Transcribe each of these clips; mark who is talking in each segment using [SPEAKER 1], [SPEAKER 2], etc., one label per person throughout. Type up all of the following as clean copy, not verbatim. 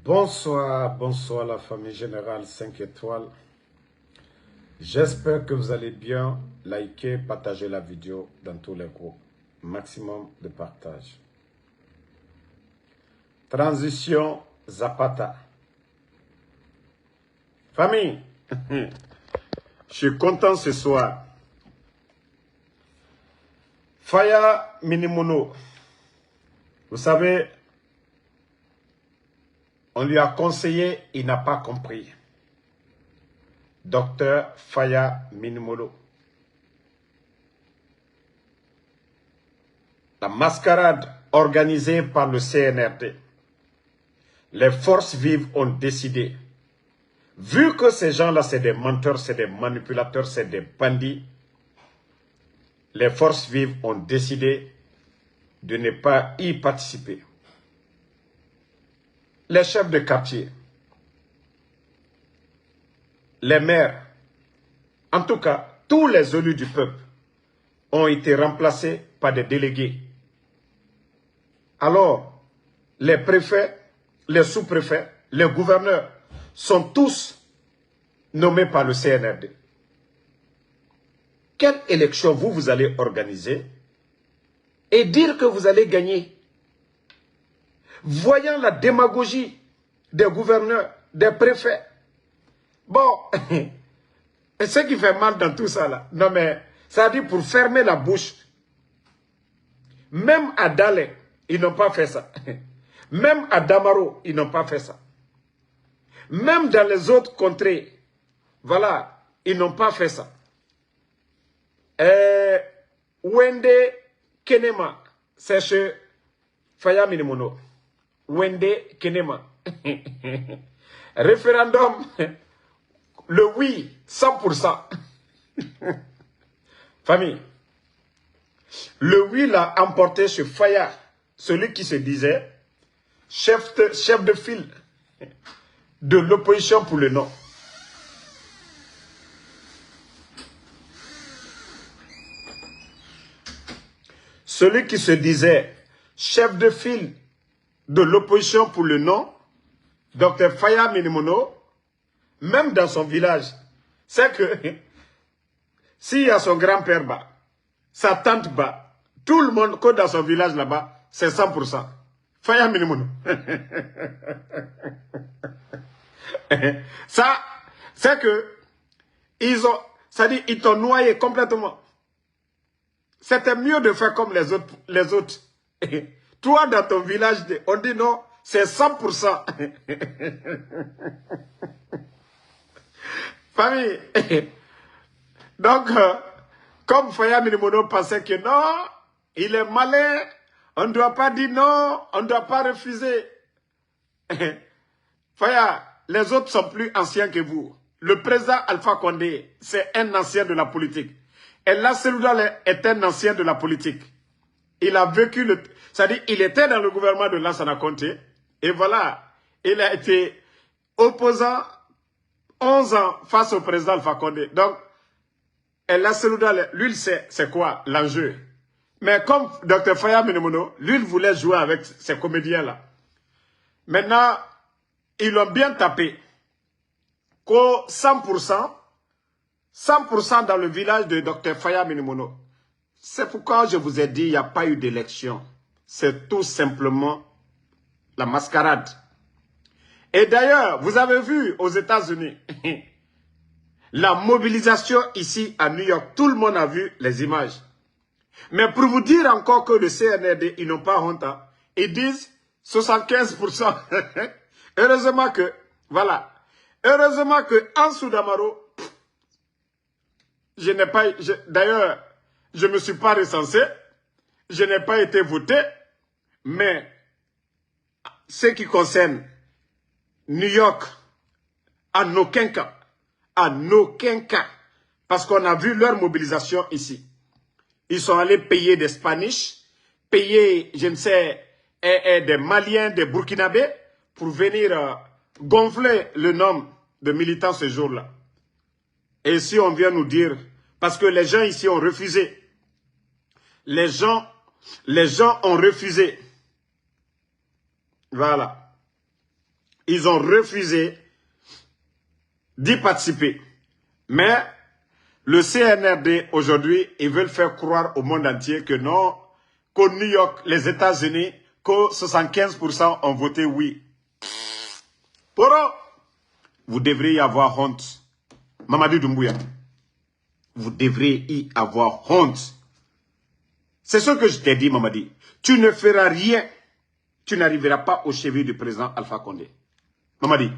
[SPEAKER 1] Bonsoir, bonsoir la famille générale 5 étoiles. J'espère que vous allez bien. Likez, partagez la vidéo dans tous les groupes. Maximum de partage. Transition Zapata. Famille, je suis content ce soir. Faya Minimono, vous savez, on lui a conseillé, il n'a pas compris. Docteur Faya Minimono. La mascarade organisée par le CNRD. Les forces vives ont décidé, vu que ces gens-là, c'est des menteurs, c'est des manipulateurs, c'est des bandits, les forces vives ont décidé de ne pas y participer. Les chefs de quartier, les maires, en tout cas, tous les élus du peuple ont été remplacés par des délégués. Alors, les préfets, les sous-préfets, les gouverneurs sont tous nommés par le CNRD. Quelle élection vous allez organiser et dire que vous allez gagner? Voyant la démagogie des gouverneurs, des préfets. Bon, et ce qui fait mal dans tout ça là, non mais, ça dit pour fermer la bouche. Même à Dale, ils n'ont pas fait ça. Même à Damaro, ils n'ont pas fait ça. Même dans les autres contrées, voilà, ils n'ont pas fait ça. Wende Kenema, c'est chez Faya Minimono. Wende Kenema. Référendum, le oui, 100%. Famille, le oui l'a emporté chez Faya, celui qui se disait chef de file de l'opposition pour le non. Celui qui se disait chef de file de l'opposition pour le non, Dr Faya Minimono, même dans son village, c'est que s'il y a son grand-père bas, sa tante bas, tout le monde, que dans son village là-bas, c'est 100%. Faya Minimono. Ça, c'est que ils ont, ça dit, ils t'ont noyé complètement. C'était mieux de faire comme les autres. Toi, dans ton village, on dit non, c'est 100%. Famille. Donc, comme Faya Minimono pensait que non, il est malin, on ne doit pas dire non, on ne doit pas refuser. Faya, les autres sont plus anciens que vous. Le président Alpha Condé, c'est un ancien de la politique. Et là, celui-là est un ancien de la politique. Il a vécu c'est-à-dire, il était dans le gouvernement de Lansana Conté. Et voilà, il a été opposant 11 ans face au président Alpha Condé. Donc, et là, celui-là, lui, c'est quoi l'enjeu? Mais comme Dr Faya Minimono, lui, il voulait jouer avec ces comédiens-là. Maintenant, ils l'ont bien tapé. Qu'au 100% dans le village de Dr Faya Minimono. C'est pourquoi je vous ai dit, il n'y a pas eu d'élection. C'est tout simplement la mascarade. Et d'ailleurs, vous avez vu aux États-Unis, la mobilisation ici à New York, tout le monde a vu les images. Mais pour vous dire encore que le CNRD, ils n'ont pas honte, hein, ils disent 75%. Heureusement que, voilà, heureusement que en Soudamaro, je n'ai pas, d'ailleurs, je ne me suis pas recensé, je n'ai pas été voté, mais ce qui concerne New York, en aucun cas, parce qu'on a vu leur mobilisation ici. Ils sont allés payer des Spanish, payer, je ne sais, des Maliens, des Burkinabés, pour venir gonfler le nombre de militants ce jour-là. Et si on vient nous dire, parce que les gens ici ont refusé, les gens ont refusé. Voilà. Ils ont refusé d'y participer. Mais le CNRD, aujourd'hui, ils veulent faire croire au monde entier que non, qu'au New York, les États-Unis, que 75% ont voté oui. Poro, vous devriez y avoir honte. Mamadou Doumbouya, vous devriez y avoir honte. C'est ce que je t'ai dit, Mamadi. Tu ne feras rien. Tu n'arriveras pas au chevet du président Alpha Condé. Mamadi,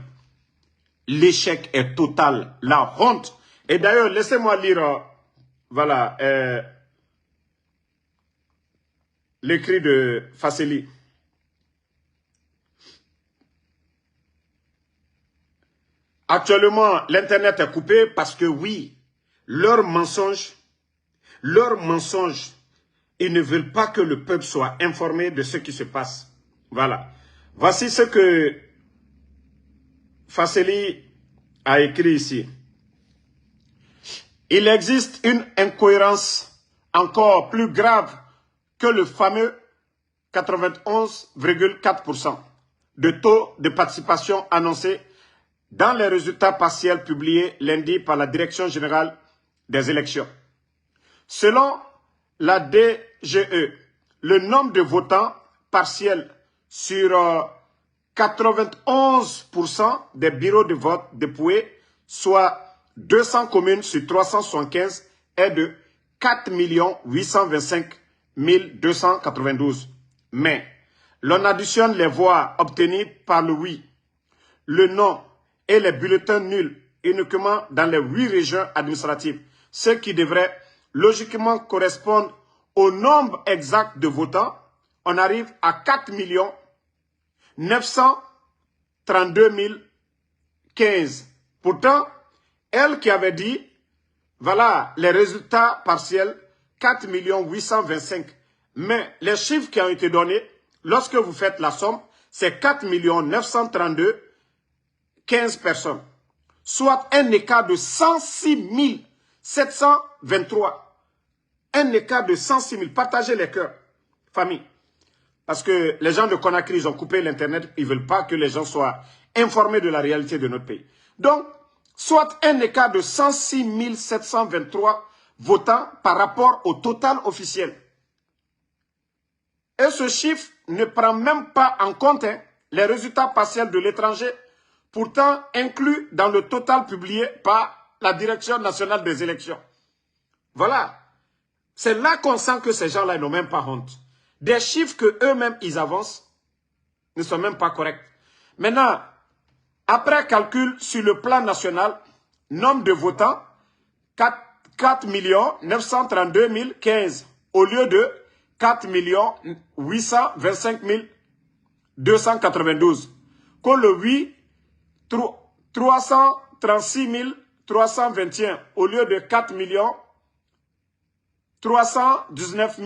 [SPEAKER 1] l'échec est total. La honte. Et d'ailleurs, laissez-moi lire, voilà, l'écrit de Fasseli. Actuellement, l'Internet est coupé parce que oui, leurs mensonges, ils ne veulent pas que le peuple soit informé de ce qui se passe. Voilà. Voici ce que Fasseli a écrit ici. Il existe une incohérence encore plus grave que le fameux 91,4% de taux de participation annoncé dans les résultats partiels publiés lundi par la Direction générale des élections. Selon la DGE, le nombre de votants partiels sur 91% des bureaux de vote dépouillés, soit 200 communes sur 375, est de 4 825 292. Mais l'on additionne les voix obtenues par le oui, le non et les bulletins nuls uniquement dans les 8 régions administratives, ce qui devrait logiquement correspondre au nombre exact de votants. On arrive à 4 932 015. Pourtant, elle qui avait dit, voilà les résultats partiels, 4 825. Mais les chiffres qui ont été donnés, lorsque vous faites la somme, c'est 4 932 15 personnes. Soit un écart de 106 723. Un écart de 106 000. Partagez les cœurs, famille. Parce que les gens de Conakry, ils ont coupé l'Internet. Ils ne veulent pas que les gens soient informés de la réalité de notre pays. Donc, soit un écart de 106 723 votants par rapport au total officiel. Et ce chiffre ne prend même pas en compte les résultats partiels de l'étranger, pourtant inclus dans le total publié par la Direction nationale des élections. Voilà. C'est là qu'on sent que ces gens-là n'ont même pas honte. Des chiffres qu'eux-mêmes, ils avancent, ne sont même pas corrects. Maintenant, après calcul sur le plan national, nombre de votants, 4 932 015 au lieu de 4 825 292. Quand le oui, 336 321 au lieu de 4 319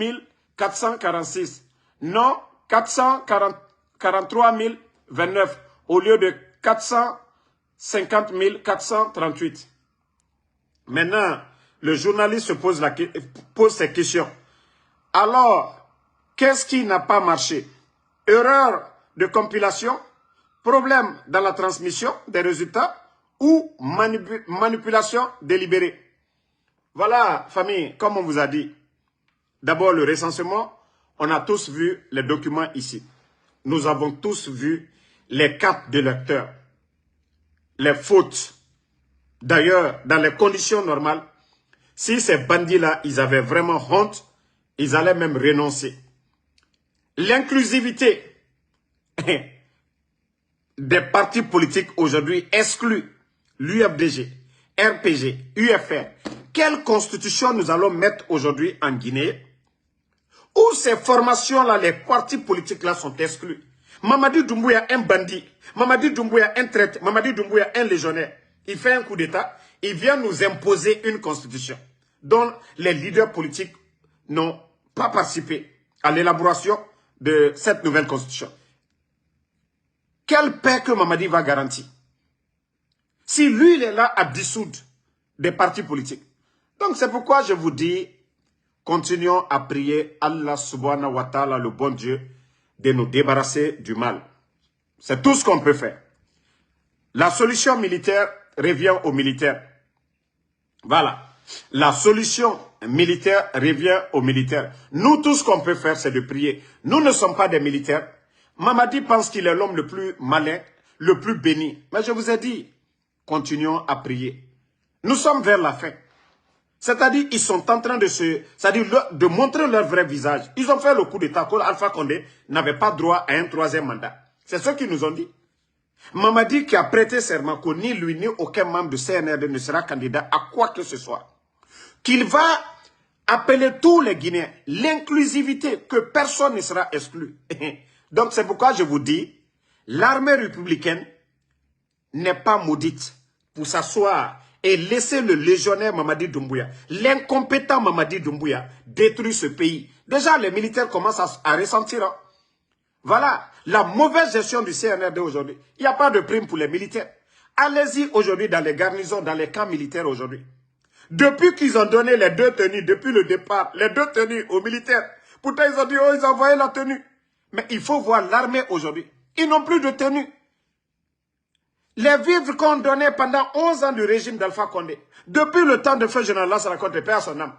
[SPEAKER 1] 446. Non, 443 029 au lieu de 450 438. Maintenant, le journaliste se pose ces questions. Alors, qu'est-ce qui n'a pas marché? Erreur de compilation, problème dans la transmission des résultats ou manipulation délibérée? Voilà, famille, comme on vous a dit. D'abord, le recensement, on a tous vu les documents ici. Nous avons tous vu les cartes de lecteurs, les fautes. D'ailleurs, dans les conditions normales, si ces bandits-là, ils avaient vraiment honte, ils allaient même renoncer. L'inclusivité des partis politiques aujourd'hui exclut l'UFDG, RPG, UFR. Quelle constitution nous allons mettre aujourd'hui en Guinée où ces formations-là, les partis politiques-là sont exclus? Mamadi Doumbouya, un bandit. Mamadi Doumbouya, un traître. Mamadi Doumbouya, un légionnaire. Il fait un coup d'État. Il vient nous imposer une constitution dont les leaders politiques n'ont pas participé à l'élaboration de cette nouvelle constitution. Quelle paix que Mamadi va garantir? Si lui, il est là à dissoudre des partis politiques. Donc c'est pourquoi je vous dis, continuons à prier Allah subhanahu wa ta'ala, le bon Dieu, de nous débarrasser du mal. C'est tout ce qu'on peut faire. La solution militaire revient aux militaires. Voilà. La solution militaire revient aux militaires. Nous, tout ce qu'on peut faire, c'est de prier. Nous ne sommes pas des militaires. Mamadi pense qu'il est l'homme le plus malin, le plus béni. Mais je vous ai dit, continuons à prier. Nous sommes vers la fin. C'est-à-dire, ils sont en train de montrer leur vrai visage. Ils ont fait le coup d'État que Alpha Condé n'avait pas droit à un troisième mandat. C'est ce qu'ils nous ont dit. Mamadi qui a prêté serment que ni lui ni aucun membre de CNRD ne sera candidat à quoi que ce soit. Qu'il va appeler tous les Guinéens, l'inclusivité, que personne ne sera exclu. Donc c'est pourquoi je vous dis, l'armée républicaine n'est pas maudite pour s'asseoir et laisser le légionnaire Mamadi Doumbouya, l'incompétent Mamadi Doumbouya, détruire ce pays. Déjà, les militaires commencent à ressentir. Hein. Voilà, la mauvaise gestion du CNRD aujourd'hui. Il n'y a pas de prime pour les militaires. Allez-y aujourd'hui dans les garnisons, dans les camps militaires aujourd'hui. Depuis qu'ils ont donné les 2 tenues, depuis le départ, les 2 tenues aux militaires, pourtant ils ont dit, oh, ils ont envoyé la tenue. Mais il faut voir l'armée aujourd'hui. Ils n'ont plus de tenue. Les vivres qu'on donnait pendant 11 ans du régime d'Alpha Condé, depuis le temps de feu général Lansana Conté, paix à son âme,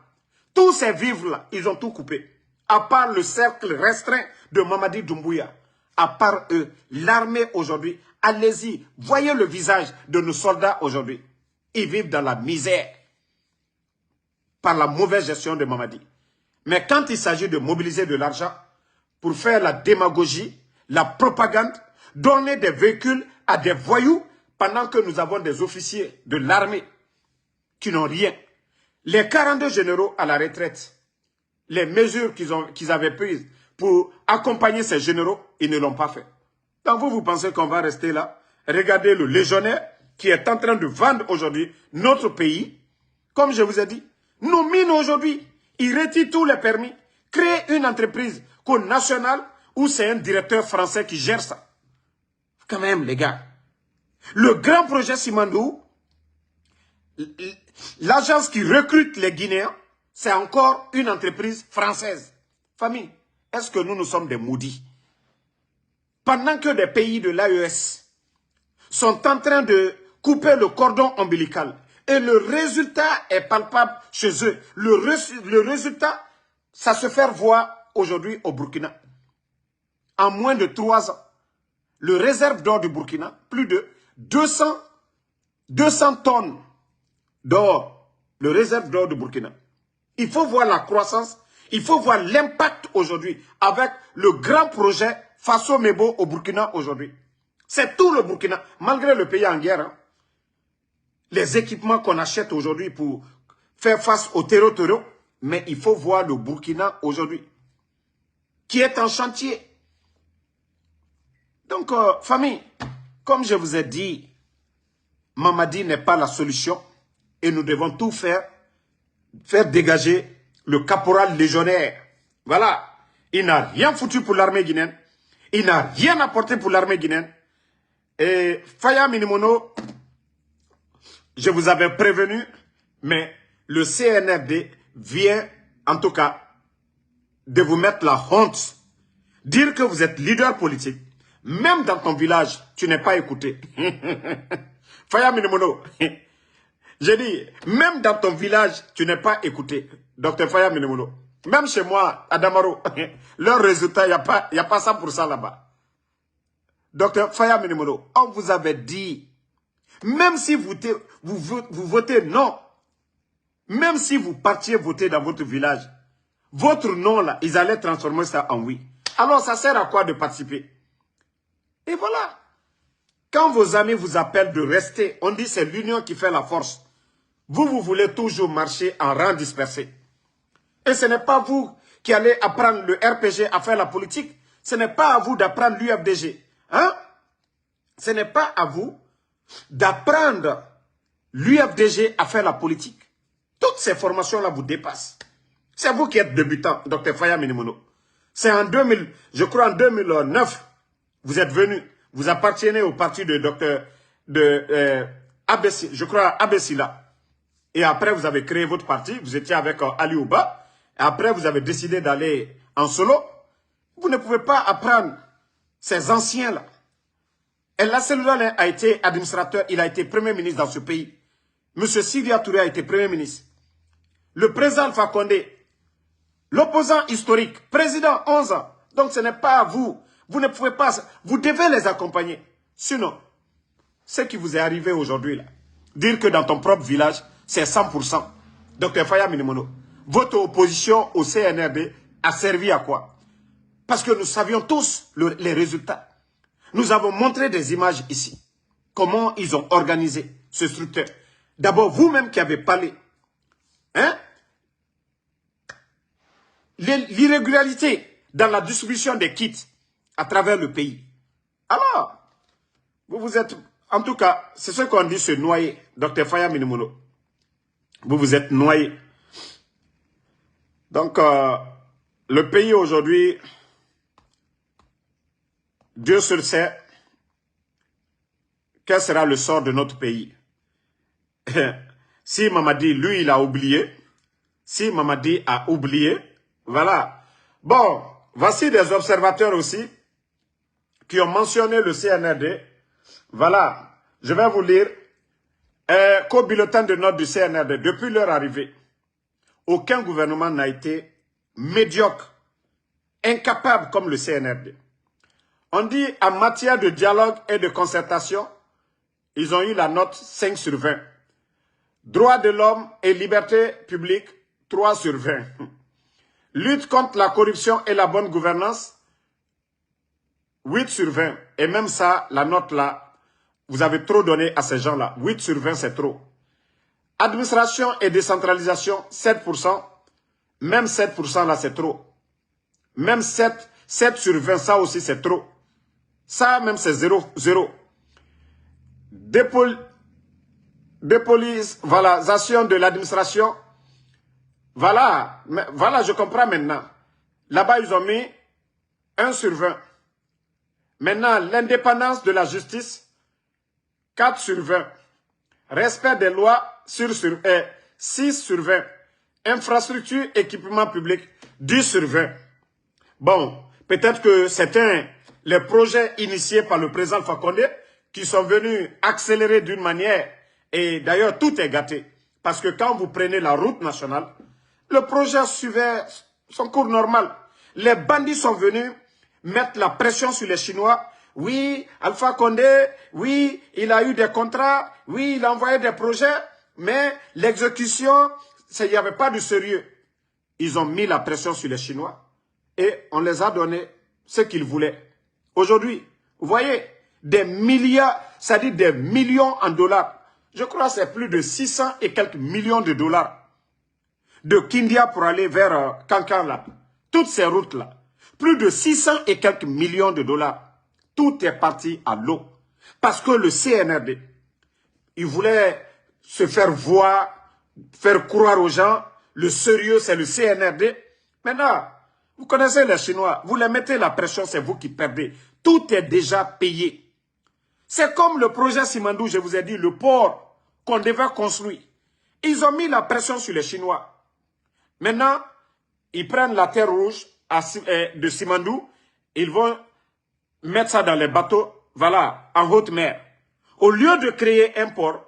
[SPEAKER 1] tous ces vivres-là, ils ont tout coupé. À part le cercle restreint de Mamadi Doumbouya, à part eux, l'armée aujourd'hui, allez-y, voyez le visage de nos soldats aujourd'hui. Ils vivent dans la misère par la mauvaise gestion de Mamadi. Mais quand il s'agit de mobiliser de l'argent pour faire la démagogie, la propagande, donner des véhicules à des voyous pendant que nous avons des officiers de l'armée qui n'ont rien. Les 42 généraux à la retraite, les mesures qu'ils avaient prises pour accompagner ces généraux, ils ne l'ont pas fait. Donc vous pensez qu'on va rester là? Regardez le légionnaire qui est en train de vendre aujourd'hui notre pays. Comme je vous ai dit, nos mines aujourd'hui, ils retirent tous les permis, créent une entreprise nationale où c'est un directeur français qui gère ça. Quand même, les gars. Le grand projet Simandou, l'agence qui recrute les Guinéens, c'est encore une entreprise française. Famille, est-ce que nous sommes des maudits? Pendant que des pays de l'AES sont en train de couper le cordon ombilical et le résultat est palpable chez eux. Le résultat, ça se fait voir aujourd'hui au Burkina. En moins de 3 ans, le réserve d'or du Burkina, plus de 200 tonnes d'or, le réserve d'or du Burkina. Il faut voir la croissance, il faut voir l'impact aujourd'hui avec le grand projet Faso Mebo au Burkina aujourd'hui. C'est tout le Burkina, malgré le pays en guerre. Hein. Les équipements qu'on achète aujourd'hui pour faire face au terreau, mais il faut voir le Burkina aujourd'hui, qui est en chantier. Donc, famille, comme je vous ai dit, Mamadi n'est pas la solution et nous devons tout faire dégager le caporal légionnaire. Voilà, il n'a rien foutu pour l'armée guinéenne, il n'a rien apporté pour l'armée guinéenne. Et Faya Minimono, je vous avais prévenu, mais le CNRD vient, en tout cas, de vous mettre la honte. Dire que vous êtes leader politique, même dans ton village, tu n'es pas écouté. Faya Minimono, j'ai dit, même dans ton village, tu n'es pas écouté. Docteur Faya Minimono. Même chez moi, à Damaro, leur résultat, il n'y a pas 100% là-bas. Docteur Faya Minimono, on vous avait dit, même si vous votez non, même si vous partiez voter dans votre village, votre non là, ils allaient transformer ça en oui. Alors ça sert à quoi de participer? Et voilà. Quand vos amis vous appellent de rester, on dit c'est l'union qui fait la force. Vous voulez toujours marcher en rang dispersé. Et ce n'est pas vous qui allez apprendre le RPG à faire la politique. Ce n'est pas à vous d'apprendre l'UFDG. Hein? Ce n'est pas à vous d'apprendre l'UFDG à faire la politique. Toutes ces formations-là vous dépassent. C'est vous qui êtes débutant, Dr Faya Minimono. C'est en 2000, je crois en 2009, vous êtes venu. Vous appartenez au parti de Dr. Je crois Abessila. Et après, vous avez créé votre parti. Vous étiez avec Ali Ouba. Et après, vous avez décidé d'aller en solo. Vous ne pouvez pas apprendre ces anciens-là. El Seloudane a été administrateur, il a été premier ministre dans ce pays. M. Sidya Touré a été premier ministre. Le président Alpha Condé, l'opposant historique, président 11 ans. Donc ce n'est pas à vous. Vous ne pouvez pas, vous devez les accompagner. Sinon, ce qui vous est arrivé aujourd'hui, là, dire que dans ton propre village, c'est 100%. Dr Faya Minimono, votre opposition au CNRD a servi à quoi? Parce que nous savions tous les résultats. Nous avons montré des images ici. Comment ils ont organisé ce structure. D'abord, vous-même qui avez parlé. Hein? L'irrégularité dans la distribution des kits à travers le pays. Alors, vous êtes... En tout cas, c'est ce qu'on dit se noyer. Dr Faya Minimono. Vous êtes noyé. Donc, le pays aujourd'hui, Dieu seul sait quel sera le sort de notre pays. Si Mamadi, lui, il a oublié, si Mamadi a oublié, voilà. Bon, voici des observateurs aussi qui ont mentionné le CNRD. Voilà, je vais vous lire qu'au bulletin de notes du CNRD, depuis leur arrivée, aucun gouvernement n'a été médiocre, incapable comme le CNRD. On dit en matière de dialogue et de concertation, ils ont eu la note 5 sur 20. Droits de l'homme et liberté publique, 3 sur 20. Lutte contre la corruption et la bonne gouvernance, 8 sur 20. Et même ça, la note là, vous avez trop donné à ces gens-là. 8 sur 20, c'est trop. Administration et décentralisation, 7%. Même 7% là, c'est trop. Même 7 sur 20, ça aussi, c'est trop. Ça, même, c'est 0. Dépolitisation de l'administration. Voilà. Voilà, je comprends maintenant. Là-bas, ils ont mis 1 sur 20. Maintenant, l'indépendance de la justice, 4 sur 20. Respect des lois, 6 sur 20. Infrastructure, équipement public, 10 sur 20. Bon, peut-être que certains, les projets initiés par le président Alpha Condé, qui sont venus accélérer d'une manière, et d'ailleurs tout est gâté. Parce que quand vous prenez la route nationale, le projet suivait son cours normal. Les bandits sont venus mettre la pression sur les Chinois. Oui, Alpha Condé, oui, il a eu des contrats, oui, il a envoyé des projets, mais l'exécution, il n'y avait pas de sérieux. Ils ont mis la pression sur les Chinois et on les a donné ce qu'ils voulaient. Aujourd'hui, vous voyez, des milliards, c'est-à-dire des millions en dollars. Je crois que c'est plus de 600 et quelques millions de dollars de Kindia pour aller vers Kankan là. Toutes ces routes-là. Plus de 600 et quelques millions de dollars. Tout est parti à l'eau. Parce que le CNRD, il voulait se faire voir, faire croire aux gens, le sérieux c'est le CNRD. Maintenant, vous connaissez les Chinois, vous les mettez la pression, c'est vous qui perdez. Tout est déjà payé. C'est comme le projet Simandou, je vous ai dit, le port qu'on devait construire. Ils ont mis la pression sur les Chinois. Maintenant, ils prennent la terre rouge de Simandou, ils vont mettre ça dans les bateaux, voilà, en haute mer. Au lieu de créer un port,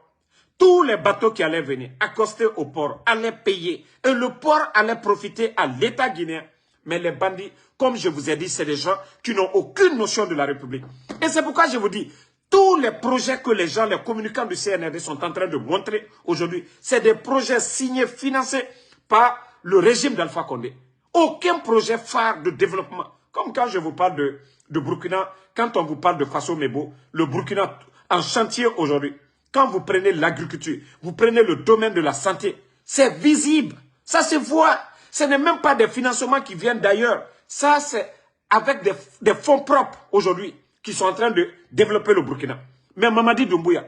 [SPEAKER 1] tous les bateaux qui allaient venir, accostés au port, allaient payer. Et le port allait profiter à l'État guinéen. Mais les bandits, comme je vous ai dit, c'est des gens qui n'ont aucune notion de la République. Et c'est pourquoi je vous dis, tous les projets que les gens, les communicants du CNRD sont en train de montrer aujourd'hui, c'est des projets signés, financés par le régime d'Alpha Condé. Aucun projet phare de développement. Comme quand je vous parle de Burkina, quand on vous parle de Faso Mebo, le Burkina en chantier aujourd'hui. Quand vous prenez l'agriculture, vous prenez le domaine de la santé, c'est visible, ça se voit. Ce n'est même pas des financements qui viennent d'ailleurs. Ça, c'est avec des fonds propres aujourd'hui qui sont en train de développer le Burkina. Mais Mamadi Doumbouya,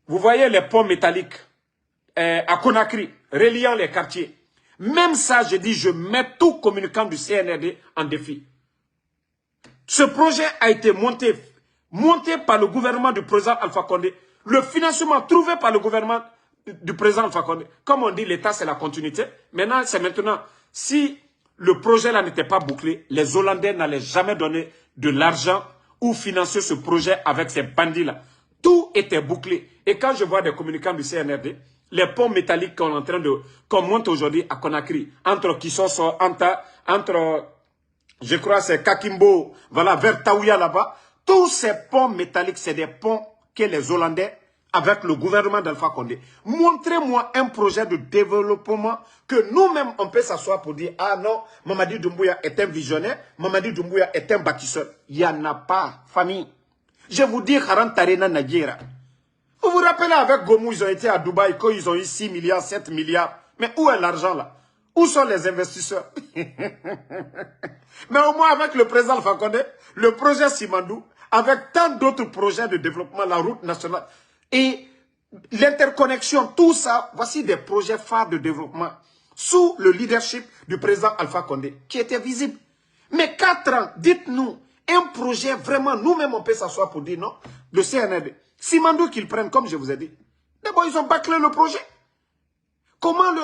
[SPEAKER 1] vous voyez les ponts métalliques à Conakry, reliant les quartiers. Même ça, je dis, je mets tout communicant du CNRD en défi. Ce projet a été monté par le gouvernement du président Alpha Condé. Le financement trouvé par le gouvernement du président Alpha Condé. Comme on dit, l'État, c'est la continuité. Maintenant, c'est maintenant. Si le projet là n'était pas bouclé, les Hollandais n'allaient jamais donner de l'argent ou financer ce projet avec ces bandits-là. Tout était bouclé. Et quand je vois des communicants du CNRD, les ponts métalliques qu'on monte aujourd'hui à Conakry, entre Kissoso, entre je crois c'est Kakimbo, voilà, vers Taouya là-bas, tous ces ponts métalliques, c'est des ponts que les Hollandais, avec le gouvernement d'Alpha Condé, montrez-moi un projet de développement que nous-mêmes, on peut s'asseoir pour dire, ah non, Mamadi Doumbouya est un visionnaire, Mamadi Doumbouya est un bâtisseur. Il n'y en a pas, famille. Je vous dis, Haran Tarena Nadjira. Vous vous rappelez avec Gomou, ils ont été à Dubaï, quand ils ont eu 6 milliards, 7 milliards. Mais où est l'argent là? Où sont les investisseurs? Mais au moins avec le président Alpha Condé, le projet Simandou, avec tant d'autres projets de développement, la route nationale et l'interconnexion, tout ça, voici des projets phares de développement sous le leadership du président Alpha Condé, qui était visible. Mais 4 ans, dites-nous, un projet vraiment, nous-mêmes on peut s'asseoir pour dire non, le CNRD, Simandou qu'ils prennent, comme je vous ai dit. D'abord, ils ont bâclé le projet. Comment le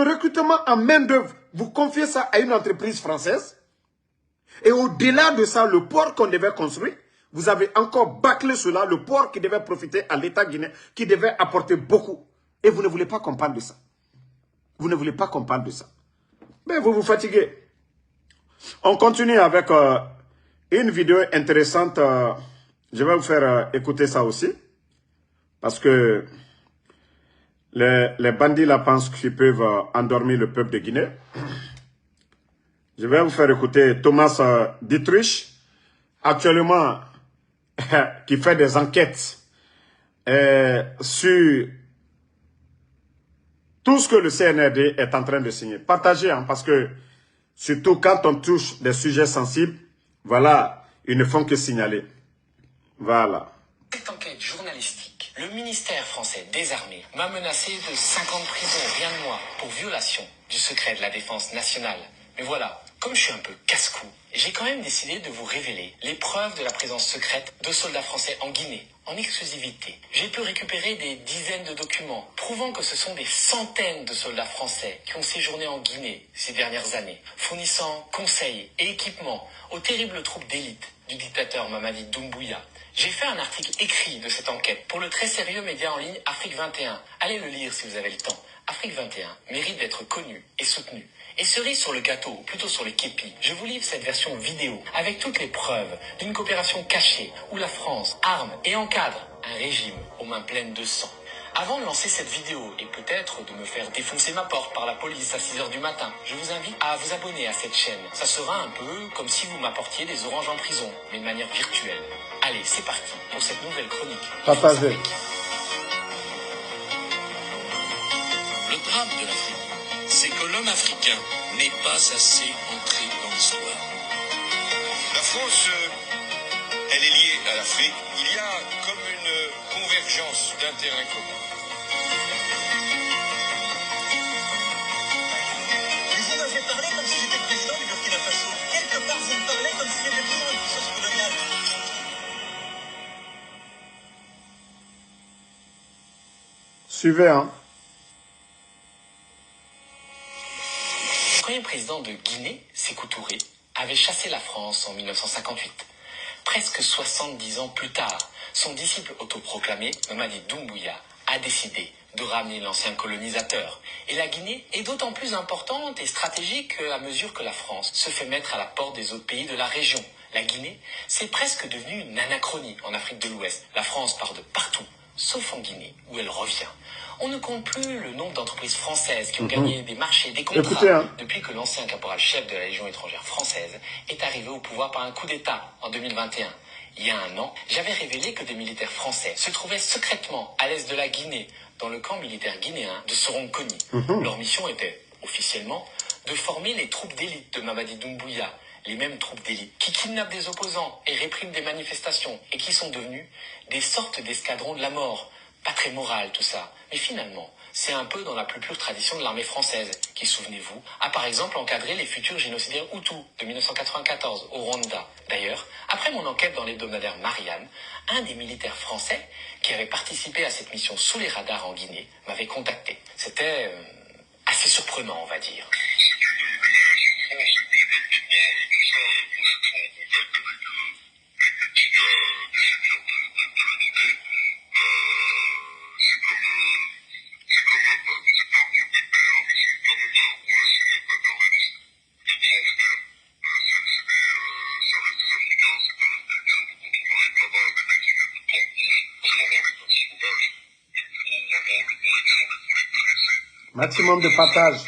[SPEAKER 1] recrutement en main-d'œuvre, vous confiez ça à une entreprise française? Et au-delà de ça, le port qu'on devait construire, vous avez encore bâclé cela, le port qui devait profiter à l'État guinéen, qui devait apporter beaucoup. Et vous ne voulez pas qu'on parle de ça. Vous ne voulez pas qu'on parle de ça. Mais vous vous fatiguez. On continue avec une vidéo intéressante. Je vais vous faire écouter ça aussi. Parce que les bandits là pensent qu'ils peuvent endormir le peuple de Guinée. Je vais vous faire écouter Thomas Dietrich, actuellement, qui fait des enquêtes sur tout ce que le CNRD est en train de signer. Partagez, hein, parce que surtout quand on touche des sujets sensibles, voilà, ils ne font que signaler. Voilà.
[SPEAKER 2] Cette enquête journalistique, le ministère français des Armées m'a menacé de 50 prisons, rien de moins, pour violation du secret de la défense nationale. Mais voilà, comme je suis un peu casse-cou, j'ai quand même décidé de vous révéler les preuves de la présence secrète de soldats français en Guinée, en exclusivité. J'ai pu récupérer des dizaines de documents prouvant que ce sont des centaines de soldats français qui ont séjourné en Guinée ces dernières années, fournissant conseils et équipements aux terribles troupes d'élite du dictateur Mamadi Doumbouya. J'ai fait un article écrit de cette enquête pour le très sérieux média en ligne Afrique 21. Allez le lire si vous avez le temps. Afrique 21 mérite d'être connu et soutenu. Et cerise sur le gâteau, ou plutôt sur les képis, je vous livre cette version vidéo avec toutes les preuves d'une coopération cachée où la France arme et encadre un régime aux mains pleines de sang. Avant de lancer cette vidéo et peut-être de me faire défoncer ma porte par la police à 6 h du matin, je vous invite à vous abonner à cette chaîne. Ça sera un peu comme si vous m'apportiez des oranges en prison, mais de manière virtuelle. Allez, c'est parti pour cette nouvelle chronique.
[SPEAKER 1] Partagez.
[SPEAKER 3] Le drame de l'Afrique, c'est que l'homme africain n'est pas assez entré dans l'histoire.
[SPEAKER 4] La France, elle est liée à l'Afrique. Il y a comme une convergence d'intérêts communs.
[SPEAKER 5] Mais vous m'avez parlé comme si j'étais président du Burkina Faso. Quelque part, vous me parlez comme si j'étais président d'une puissance coloniale.
[SPEAKER 1] Suivez, hein.
[SPEAKER 2] Le premier président de Guinée, Sékou Touré, avait chassé la France en 1958. Presque 70 ans plus tard, son disciple autoproclamé, Mamadi Doumbouya, a décidé de ramener l'ancien colonisateur. Et la Guinée est d'autant plus importante et stratégique à mesure que la France se fait mettre à la porte des autres pays de la région. La Guinée, c'est presque devenu une anachronie en Afrique de l'Ouest. La France part de partout, sauf en Guinée, où elle revient. On ne compte plus le nombre d'entreprises françaises qui ont gagné des marchés, des contrats,
[SPEAKER 1] Écoutez, hein.
[SPEAKER 2] depuis que l'ancien caporal-chef de la Légion étrangère française est arrivé au pouvoir par un coup d'État en 2021. Il y a un an, j'avais révélé que des militaires français se trouvaient secrètement à l'est de la Guinée, dans le camp militaire guinéen de Soronconi. Leur mission était, officiellement, de former les troupes d'élite de Mamadi Doumbouya, les mêmes troupes d'élite qui kidnappent des opposants et répriment des manifestations et qui sont devenus des sortes d'escadrons de la mort. Pas très moral tout ça, mais finalement, c'est un peu dans la plus pure tradition de l'armée française, qui, souvenez-vous, a par exemple encadré les futurs génocidaires Hutus de 1994 au Rwanda. D'ailleurs, après mon enquête dans l'hebdomadaire Marianne, un des militaires français qui avait participé à cette mission sous les radars en Guinée m'avait contacté. C'était assez surprenant, on va dire.
[SPEAKER 4] France, et puis même qui parle de tout ça, moi je suis en contact avec
[SPEAKER 1] Maximum de partage.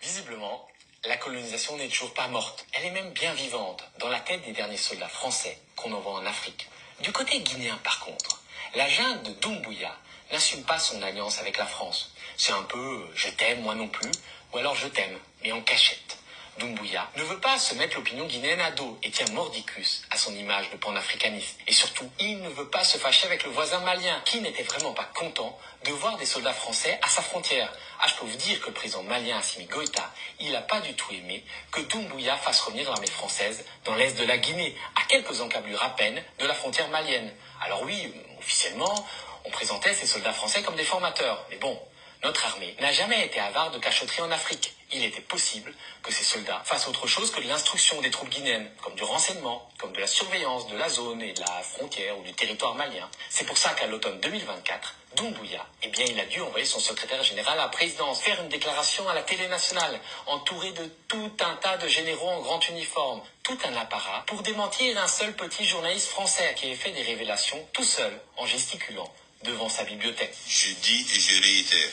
[SPEAKER 2] Visiblement, la colonisation n'est toujours pas morte. Elle est même bien vivante dans la tête des derniers soldats français qu'on envoie en Afrique. Du côté guinéen, par contre, la junte de Doumbouya n'assume pas son alliance avec la France. C'est un peu « je t'aime, moi non plus » ou alors « je t'aime », mais en cachette. Doumbouya ne veut pas se mettre l'opinion guinéenne à dos et tient mordicus à son image de panafricaniste. Et surtout, il ne veut pas se fâcher avec le voisin malien, qui n'était vraiment pas content de voir des soldats français à sa frontière. Ah, je peux vous dire que le président malien Assimi Goïta, il n'a pas du tout aimé que Doumbouya fasse revenir l'armée française dans l'est de la Guinée, à quelques encablures à peine de la frontière malienne. Alors oui, officiellement, on présentait ces soldats français comme des formateurs. Mais bon, notre armée n'a jamais été avare de cachotterie en Afrique. Il était possible que ces soldats fassent autre chose que de l'instruction des troupes guinéennes, comme du renseignement, comme de la surveillance de la zone et de la frontière ou du territoire malien. C'est pour ça qu'à l'automne 2024, Doumbouya, il a dû envoyer son secrétaire général à la présidence faire une déclaration à la télé nationale, entouré de tout un tas de généraux en grand uniforme, tout un apparat, pour démentir un seul petit journaliste français qui avait fait des révélations tout seul, en gesticulant, devant sa bibliothèque.
[SPEAKER 4] Je dis et je réitère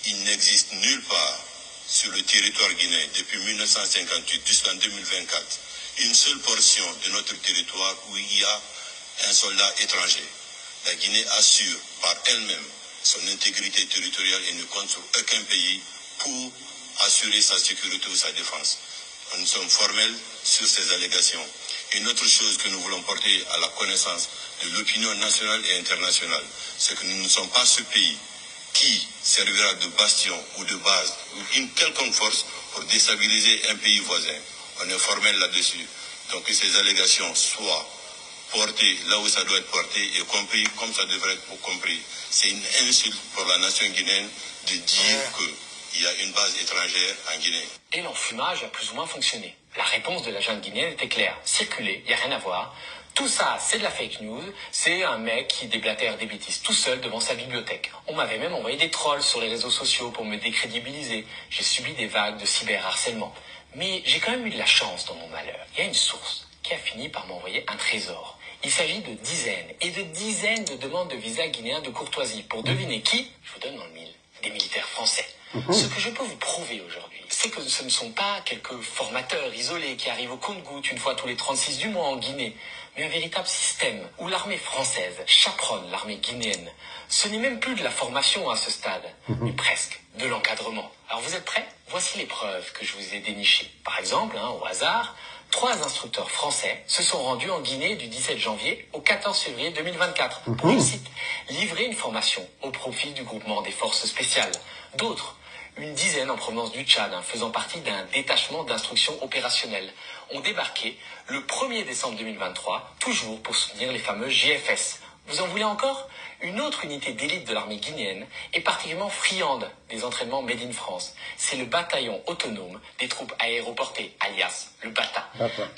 [SPEAKER 4] qu'il n'existe nulle part sur le territoire guinéen depuis 1958 jusqu'en 2024 une seule portion de notre territoire où il y a un soldat étranger. La Guinée assure par elle-même son intégrité territoriale et ne compte sur aucun pays pour assurer sa sécurité ou sa défense. Nous sommes formels sur ces allégations. Une autre chose que nous voulons porter à la connaissance de l'opinion nationale et internationale, c'est que nous ne sommes pas ce pays qui servira de bastion ou de base ou une quelconque force pour déstabiliser un pays voisin. On est formel là-dessus. Donc que ces allégations soient portées là où ça doit être porté et compris comme ça devrait être compris. C'est une insulte pour la nation guinéenne de dire qu'il y a une base étrangère en Guinée.
[SPEAKER 2] Et l'enfumage a plus ou moins fonctionné. La réponse de la junte guinéenne était claire. Circuler, il n'y a rien à voir. Tout ça, c'est de la fake news, c'est un mec qui déblatère des bêtises tout seul devant sa bibliothèque. On m'avait même envoyé des trolls sur les réseaux sociaux pour me décrédibiliser. J'ai subi des vagues de cyberharcèlement. Mais j'ai quand même eu de la chance dans mon malheur. Il y a une source qui a fini par m'envoyer un trésor. Il s'agit de dizaines et de dizaines de demandes de visa guinéens de courtoisie. Pour deviner qui, je vous donne dans le mille, des militaires français. Ce que je peux vous prouver aujourd'hui, c'est que ce ne sont pas quelques formateurs isolés qui arrivent au compte-gouttes une fois tous les 36 du mois en Guinée, mais un véritable système où l'armée française chaperonne l'armée guinéenne. Ce n'est même plus de la formation à ce stade, mais presque de l'encadrement. Alors vous êtes prêts? Voici les preuves que je vous ai dénichées. Par exemple, au hasard, 3 instructeurs français se sont rendus en Guinée du 17 janvier au 14 février 2024 pour, je cite, livrer une formation au profit du groupement des forces spéciales. D'autres, une dizaine en provenance du Tchad, faisant partie d'un détachement d'instruction opérationnelle, ont débarqué le 1er décembre 2023, toujours pour soutenir les fameux GFS. Vous en voulez encore? Une autre unité d'élite de l'armée guinéenne est particulièrement friande des entraînements Made in France. C'est le bataillon autonome des troupes aéroportées, alias le BATA.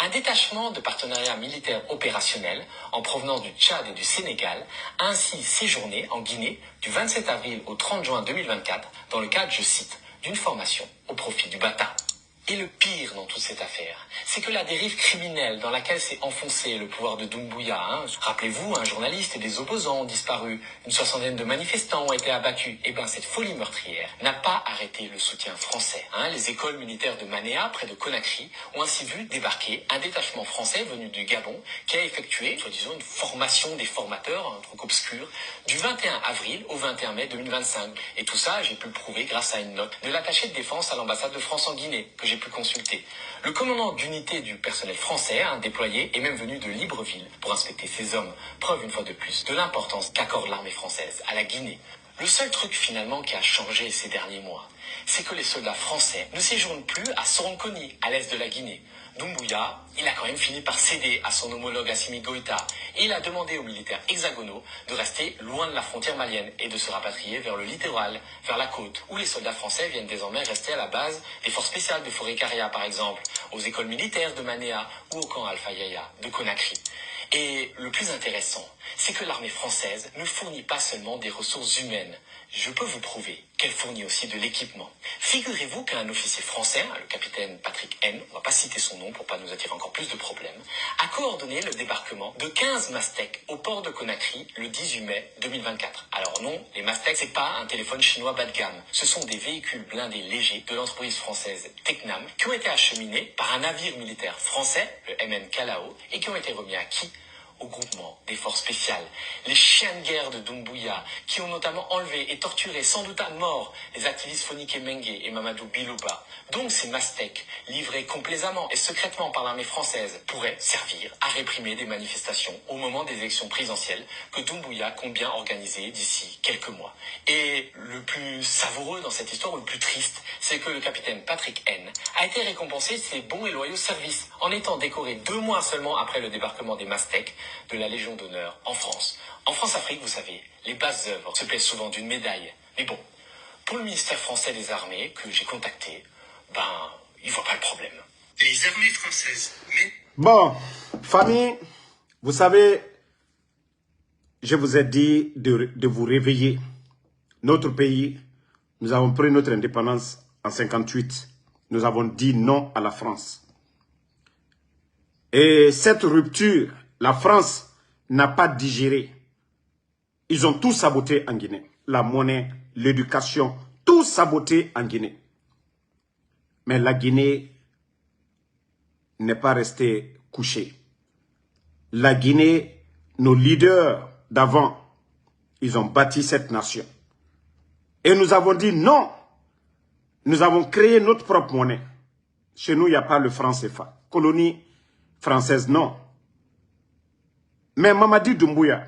[SPEAKER 2] Un détachement de partenariat militaire opérationnel en provenance du Tchad et du Sénégal a ainsi séjourné en Guinée du 27 avril au 30 juin 2024 dans le cadre, je cite, d'une formation au profit du BATA. Et le pire dans toute cette affaire, c'est que la dérive criminelle dans laquelle s'est enfoncé le pouvoir de Doumbouya, rappelez-vous, un journaliste et des opposants ont disparu, une 60aine de manifestants ont été abattus, et bien cette folie meurtrière n'a pas arrêté le soutien français. Les écoles militaires de Manéa, près de Conakry, ont ainsi vu débarquer un détachement français venu du Gabon qui a effectué, soi-disant, une formation des formateurs, un truc obscur, du 21 avril au 21 mai 2025. Et tout ça, j'ai pu le prouver grâce à une note de l'attaché de défense à l'ambassade de France en Guinée, que j'ai pu consulter. Le commandant d'unité du personnel français, déployé, est même venu de Libreville pour inspecter ces hommes. Preuve une fois de plus de l'importance qu'accorde l'armée française à la Guinée. Le seul truc finalement qui a changé ces derniers mois, c'est que les soldats français ne séjournent plus à Soronconi, à l'est de la Guinée. Doumbouya, il a quand même fini par céder à son homologue Assimi Goïta et il a demandé aux militaires hexagonaux de rester loin de la frontière malienne et de se rapatrier vers le littoral, vers la côte, où les soldats français viennent désormais rester à la base des forces spéciales de Forêt-Caria par exemple, aux écoles militaires de Manéa ou au camp Alpha Yaya de Conakry. Et le plus intéressant, c'est que l'armée française ne fournit pas seulement des ressources humaines. Je peux vous prouver qu'elle fournit aussi de l'équipement. Figurez-vous qu'un officier français, le capitaine Patrick N, on va pas citer son nom pour pas nous attirer encore plus de problèmes, a coordonné le débarquement de 15 Mastec au port de Conakry le 18 mai 2024. Alors non, les Mastec, c'est pas un téléphone chinois bas de gamme. Ce sont des véhicules blindés légers de l'entreprise française Tecnam qui ont été acheminés par un navire militaire français, le MN Kalao, et qui ont été remis à qui? Au groupement des forces spéciales, les chiens de guerre de Doumbouya, qui ont notamment enlevé et torturé sans doute à mort les activistes Fonike Mengue et Mamadou Bilouba. Donc ces Mastec, livrés complaisamment et secrètement par l'armée française, pourraient servir à réprimer des manifestations au moment des élections présidentielles que Doumbouya compte bien organiser d'ici quelques mois. Et le plus savoureux dans cette histoire, ou le plus triste, c'est que le capitaine Patrick N a été récompensé de ses bons et loyaux services, en étant décoré 2 mois seulement après le débarquement des Mastec de la Légion d'honneur en France. En France-Afrique, vous savez, les basses œuvres se plaisent souvent d'une médaille. Mais bon, pour le ministère français des armées que j'ai contacté, il voit pas le problème. Les armées françaises, mais...
[SPEAKER 1] Bon, famille, vous savez, je vous ai dit de vous réveiller. Notre pays, nous avons pris notre indépendance en 1958. Nous avons dit non à la France. Et cette rupture, la France n'a pas digéré. Ils ont tout saboté en Guinée. La monnaie, l'éducation, tout saboté en Guinée. Mais la Guinée n'est pas restée couchée. La Guinée, nos leaders d'avant, ils ont bâti cette nation. Et nous avons dit non. Nous avons créé notre propre monnaie. Chez nous, il n'y a pas le franc CFA. Colonie française, non. Mais Mamadi Doumbouya,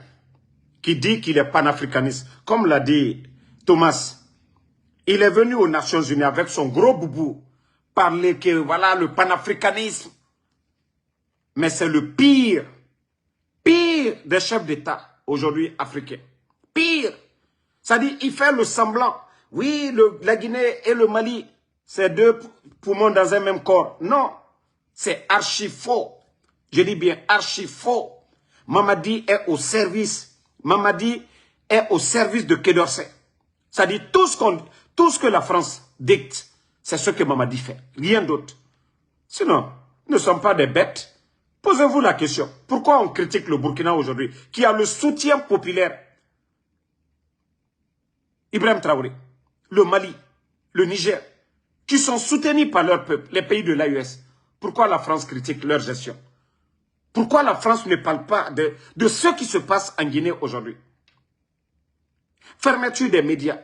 [SPEAKER 1] qui dit qu'il est panafricaniste, comme l'a dit Thomas, il est venu aux Nations Unies avec son gros boubou, parler que voilà le panafricanisme. Mais c'est le pire des chefs d'État aujourd'hui africains. Pire. C'est-à-dire, il fait le semblant. Oui, la Guinée et le Mali, c'est 2 poumons dans un même corps. Non, c'est archi faux. Je dis bien archi faux. Mamadi est au service. Mamadi est au service de Quai d'Orsay. C'est-à-dire tout ce que la France dicte, c'est ce que Mamadi fait. Rien d'autre. Sinon, nous ne sommes pas des bêtes. Posez-vous la question. Pourquoi on critique le Burkina aujourd'hui, qui a le soutien populaire? Ibrahim Traoré, le Mali, le Niger, qui sont soutenus par leur peuple, les pays de l'AES. Pourquoi la France critique leur gestion? Pourquoi la France ne parle pas de ce qui se passe en Guinée aujourd'hui? Fermeture des médias.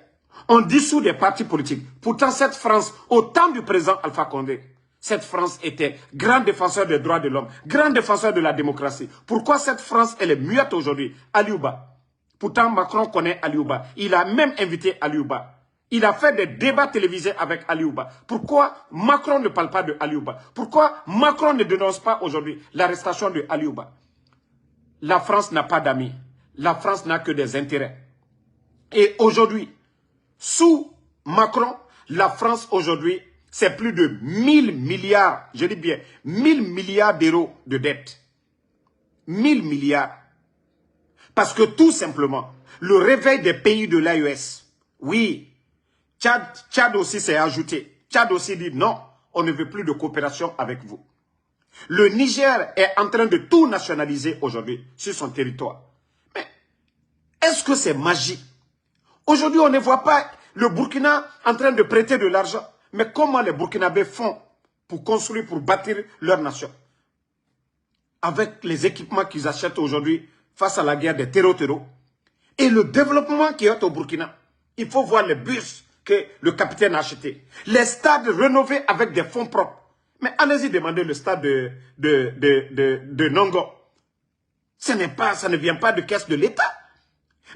[SPEAKER 1] On dissout des partis politiques. Pourtant, cette France, au temps du président Alpha Condé, cette France était grand défenseur des droits de l'homme, grand défenseur de la démocratie. Pourquoi cette France, elle est muette aujourd'hui? Aliouba. Pourtant, Macron connaît Aliouba. Il a même invité Aliouba. Il a fait des débats télévisés avec Aliouba. Pourquoi Macron ne parle pas de Aliouba? Pourquoi Macron ne dénonce pas aujourd'hui l'arrestation de Aliouba? La France n'a pas d'amis. La France n'a que des intérêts. Et aujourd'hui, sous Macron, la France aujourd'hui, c'est plus de 1000 milliards, je dis bien 1000 milliards d'euros de dette. 1000 milliards. Parce que tout simplement, le réveil des pays de l'AES, oui, Tchad aussi s'est ajouté. Tchad aussi dit non, on ne veut plus de coopération avec vous. Le Niger est en train de tout nationaliser aujourd'hui sur son territoire. Mais est-ce que c'est magique? Aujourd'hui, on ne voit pas le Burkina en train de prêter de l'argent. Mais comment les Burkinabés font pour construire, pour bâtir leur nation? Avec les équipements qu'ils achètent aujourd'hui face à la guerre des terreaux. Et le développement qui est au Burkina. Il faut voir les bus que le capitaine a achetés. Les stades rénovés avec des fonds propres. Mais allez-y demander le stade de Nongo. Ça ne vient pas de caisse de l'État.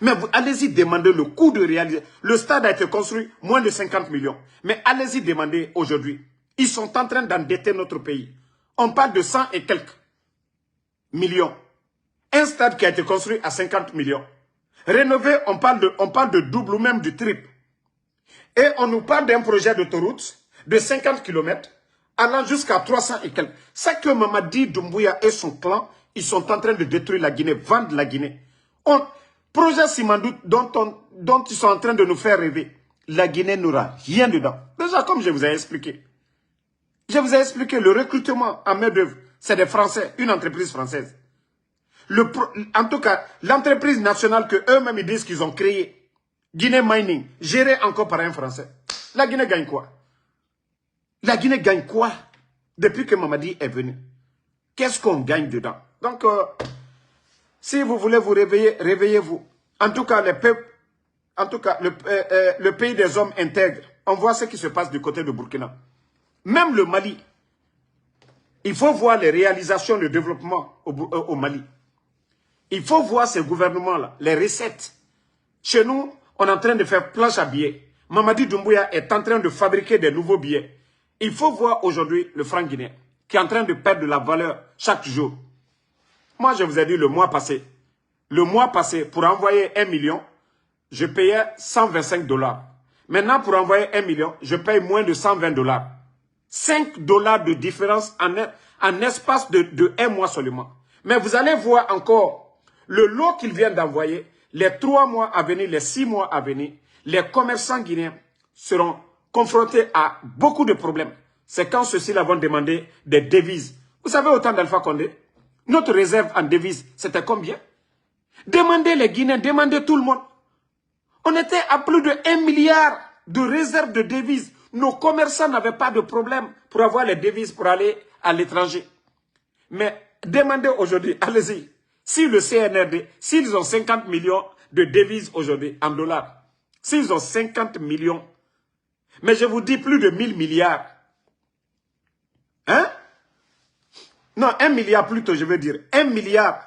[SPEAKER 1] Mais allez-y demander le coût de réalisation. Le stade a été construit moins de 50 millions. Mais allez-y demander aujourd'hui. Ils sont en train d'endetter notre pays. On parle de 100 et quelques millions. Un stade qui a été construit à 50 millions. Rénové, on parle de double ou même du triple. Et on nous parle d'un projet d'autoroute de 50 km allant jusqu'à 300 et quelques. C'est que Mamadi Doumbouya et son clan, ils sont en train de détruire la Guinée, vendre la Guinée. Projet Simandou dont ils sont en train de nous faire rêver, la Guinée n'aura rien dedans. Déjà, comme je vous ai expliqué. Je vous ai expliqué, le recrutement en main-d'œuvre, c'est des Français, une entreprise française. En tout cas, l'entreprise nationale que eux-mêmes ils disent qu'ils ont créée, Guinée Mining, gérée encore par un Français. La Guinée gagne quoi? La Guinée gagne quoi depuis que Mamadi est venu? Qu'est-ce qu'on gagne dedans? Donc, si vous voulez vous réveiller, réveillez-vous. En tout cas, le pays des hommes intègres, on voit ce qui se passe du côté de Burkina. Même le Mali, il faut voir les réalisations de développement au Mali. Il faut voir ces gouvernements-là, les recettes. Chez nous, on est en train de faire planche à billets. Mamadi Doumbouya est en train de fabriquer des nouveaux billets. Il faut voir aujourd'hui le franc guinéen qui est en train de perdre de la valeur chaque jour. Moi, je vous ai dit le mois passé, pour envoyer 1 million, je payais 125 $. Maintenant, pour envoyer 1 million, je paye moins de 120 $. 5 $ de différence en espace de 1 mois seulement. Mais vous allez voir encore le lot qu'ils viennent d'envoyer, les 3 mois à venir, les 6 mois à venir, les commerçants guinéens seront confrontés à beaucoup de problèmes. C'est quand ceux-ci vont demander des devises. Vous savez, au temps d'Alpha Condé, notre réserve en devises, c'était combien? Demandez les Guinéens, demandez tout le monde. On était à plus de 1 milliard de réserves de devises. Nos commerçants n'avaient pas de problème pour avoir les devises pour aller à l'étranger. Mais demandez aujourd'hui, allez-y, si le CNRD, s'ils ont 50 millions de devises aujourd'hui en dollars, s'ils ont 50 millions, mais je vous dis plus de 1000 milliards, hein? Non, 1 milliard plutôt, je veux dire, 1 milliard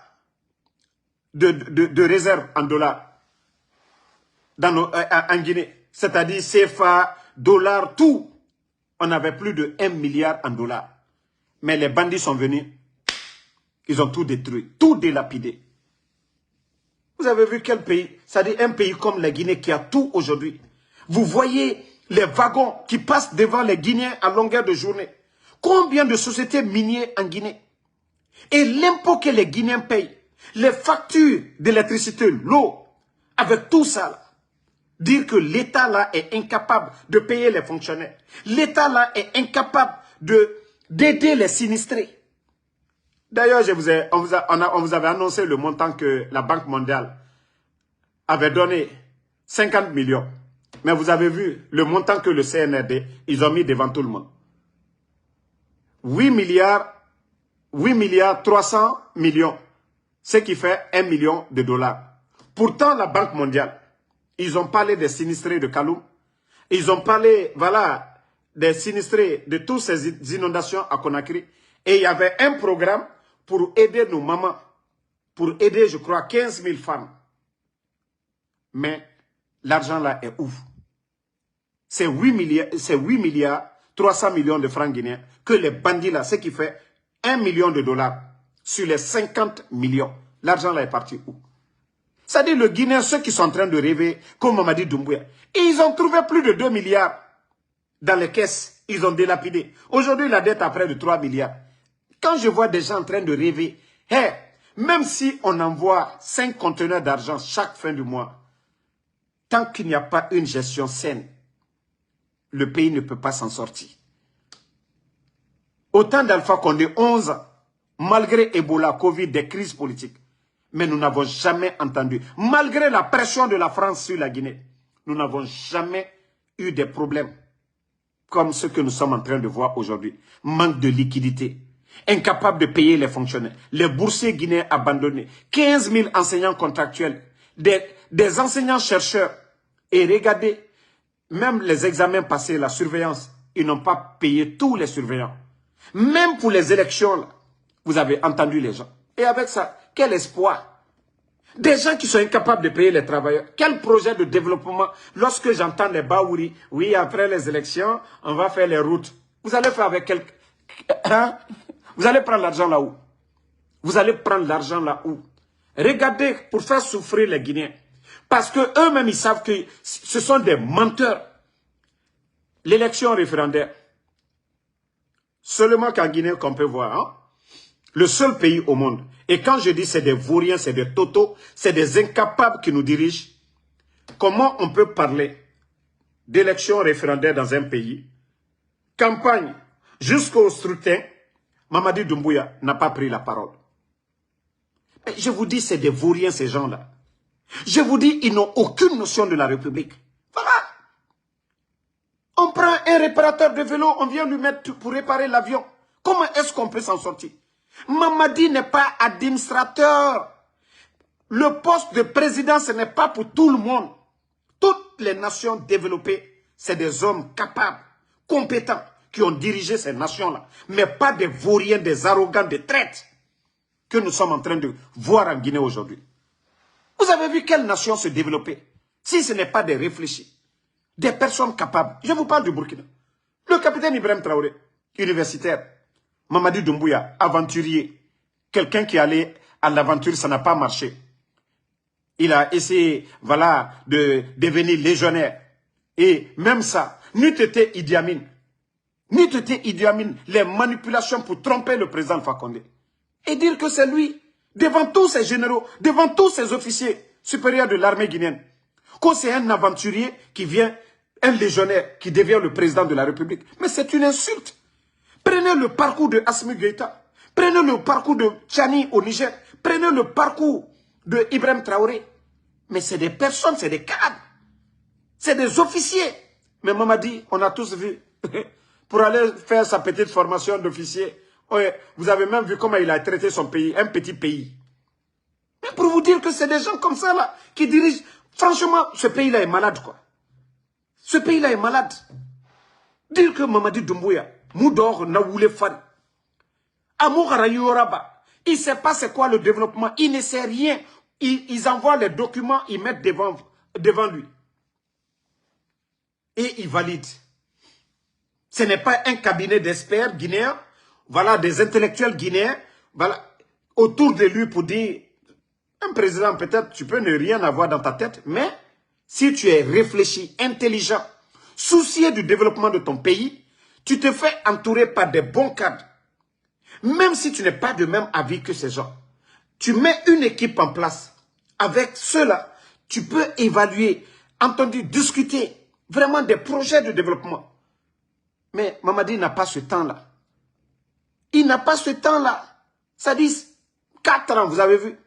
[SPEAKER 1] de réserves en dollars en Guinée, c'est-à-dire CFA, dollars, tout. On avait plus de 1 milliard en dollars. Mais les bandits sont venus, ils ont tout détruit, tout délapidé. Vous avez vu quel pays? C'est-à-dire un pays comme la Guinée qui a tout aujourd'hui. Vous voyez les wagons qui passent devant les Guinéens à longueur de journée. Combien de sociétés minières en Guinée? Et l'impôt que les Guinéens payent, les factures d'électricité, l'eau, avec tout ça, là, dire que l'État là est incapable de payer les fonctionnaires. L'État là est incapable d'aider les sinistrés. D'ailleurs, on vous avait annoncé le montant que la Banque mondiale avait donné, 50 millions. Mais vous avez vu le montant que le CNRD, ils ont mis devant tout le monde. 8 milliards 300 millions, ce qui fait 1 million de dollars. Pourtant, la Banque mondiale, ils ont parlé des sinistrés de Kaloum. Ils ont parlé, voilà, des sinistrés de toutes ces inondations à Conakry. Et il y avait un programme pour aider nos mamans. Pour aider, je crois, 15 000 femmes. Mais l'argent là est où? C'est 8 milliards 300 millions de francs guinéens que les bandits là, ce qui fait 1 million de dollars sur les 50 millions. L'argent là est parti où? C'est-à-dire le Guinéen, ceux qui sont en train de rêver, comme Mamadi Doumbouya, ils ont trouvé plus de 2 milliards dans les caisses. Ils ont délapidé. Aujourd'hui, la dette a près de 3 milliards. Quand je vois des gens en train de rêver, hey, même si on envoie 5 conteneurs d'argent chaque fin du mois, tant qu'il n'y a pas une gestion saine, le pays ne peut pas s'en sortir. Autant d'Alpha Condé, 11 ans, malgré Ebola, Covid, des crises politiques, mais nous n'avons jamais entendu, malgré la pression de la France sur la Guinée, nous n'avons jamais eu des problèmes comme ce que nous sommes en train de voir aujourd'hui. Manque de liquidité, incapable de payer les fonctionnaires, les boursiers guinéens abandonnés, 15 000 enseignants contractuels, des enseignants-chercheurs. Et regardez, même les examens passés, la surveillance, ils n'ont pas payé tous les surveillants. Même pour les élections, là, vous avez entendu les gens. Et avec ça, quel espoir? Des gens qui sont incapables de payer les travailleurs. Quel projet de développement? Lorsque j'entends les Baouri, oui, après les élections, on va faire les routes. Vous allez faire avec quel... Hein? Vous allez prendre l'argent là où? Vous allez prendre l'argent là où? Regardez, pour faire souffrir les Guinéens. Parce qu'eux-mêmes, ils savent que ce sont des menteurs. L'élection référendaire, seulement qu'en Guinée qu'on peut voir, hein? Le seul pays au monde. Et quand je dis c'est des vauriens, c'est des totaux, c'est des incapables qui nous dirigent. Comment on peut parler d'élections référendaires dans un pays, campagne jusqu'au scrutin, Mamadi Doumbouya n'a pas pris la parole. Mais je vous dis, c'est des vauriens ces gens-là. Je vous dis, ils n'ont aucune notion de la République. Voilà. On prend un réparateur de vélo, on vient lui mettre pour réparer l'avion. Comment est-ce qu'on peut s'en sortir? Mamadi n'est pas administrateur. Le poste de président, ce n'est pas pour tout le monde. Toutes les nations développées, c'est des hommes capables, compétents, qui ont dirigé ces nations-là. Mais pas des vauriens, des arrogants, des traites que nous sommes en train de voir en Guinée aujourd'hui. Vous avez vu quelle nation se développer? Si ce n'est pas des réfléchis, des personnes capables. Je vous parle du Burkina. Le capitaine Ibrahim Traoré, universitaire. Mamadi Doumbouya, aventurier. Quelqu'un qui allait à l'aventure, ça n'a pas marché. Il a essayé, voilà, de devenir légionnaire. Et même ça, n'eût été Idi Amin. N'eût été Idi Amin, les manipulations pour tromper le président Alpha Condé. Et dire que c'est lui, devant tous ces généraux, devant tous ces officiers supérieurs de l'armée guinéenne, que c'est un aventurier qui vient, un légionnaire qui devient le président de la République. Mais c'est une insulte. Prenez le parcours de Assimi Goïta, prenez le parcours de Tchani au Niger, prenez le parcours de Ibrahim Traoré. Mais c'est des personnes, c'est des cadres, c'est des officiers. Mais Mamadi, on a tous vu, pour aller faire sa petite formation d'officier, vous avez même vu comment il a traité son pays, un petit pays. Mais pour vous dire que c'est des gens comme ça là, qui dirigent, franchement, ce pays-là est malade quoi. Ce pays-là est malade. Dire que Mamadi Doumbouya, Moudor Naoulé Fari, Amour Arayoraba, il ne sait pas c'est quoi le développement, il ne sait rien. Ils envoient les documents, ils mettent devant lui. Et il valide. Ce n'est pas un cabinet d'experts guinéens, voilà, des intellectuels guinéens, voilà, autour de lui pour dire, un président peut-être, tu peux ne rien avoir dans ta tête, mais si tu es réfléchi, intelligent, soucieux du développement de ton pays, tu te fais entourer par des bons cadres. Même si tu n'es pas de même avis que ces gens, tu mets une équipe en place. Avec cela, tu peux évaluer, entendu, discuter vraiment des projets de développement. Mais Mamadi n'a pas ce temps-là. Il n'a pas ce temps-là. Ça dit 4 ans, vous avez vu.